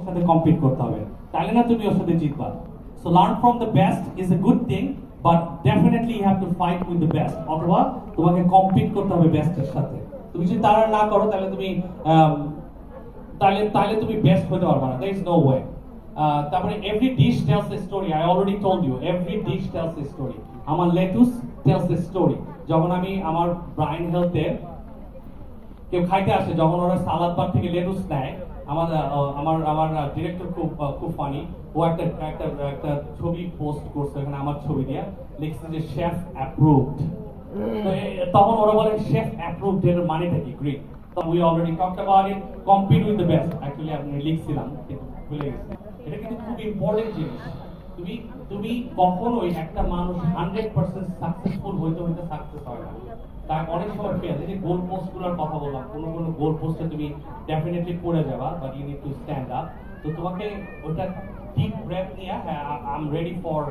সাথে কম্পিট করতে হবে, তাহলে না তুমি ওর সাথে জিতবা। So learn from the best is a good thing, but definitely you have to fight with the best, অথবা তোমাকে কম্পিট করতে হবে বেস্টের সাথে। তুমি যদি তারা না করো তাহলে তুমি তাহলে তুমি বেস্ট হতে পারবে না, দেয়ার ইজ নো ওয়ে। তারপরে every dish tells a story, I already told you, every dish tells a story. আমার লেটুস টেলস এ স্টোরি। যখন আমি আমার ব্রাইন হেলথে কেউ খাইতে আসে, যখন ওরা সালাদ বার থেকে লেটুস নেয়, আমার আমার আমার ডিরেক্টর খুব ফানি, ও একটা একটা একটা ছবি পোস্ট করছে, এখানে আমার ছবি দিয়ে লিখছে যে শেফ অ্যাপ্রুভড। তখন ওরা বলে শেফ অ্যাপ্রুভড এর মানেটা কি? গ্রিক। তো we already talked about it, compete with the best. Actually আমি লিখছিলাম কিন্তু ভুলে গেছি। এটা কিন্তু খুব ইম্পর্টেন্ট জিনিস। তুমি তুমি কখনোই একটা মানুষ 100% সাকসেসফুল হইতে হইতে সাকসেস হয় না, তার অনেক সময় ফেল। এই যে গোল পোস্ট গুলোর কথা বললাম, কোনো গোল পোস্টে তুমি ডেফিনেটলি পড়ে যাবা, but you need to stand up. তো তোমাকে ওটা ডিপ ব্রেথ নিয়ে, হ্যাঁ আই এম রেডি ফর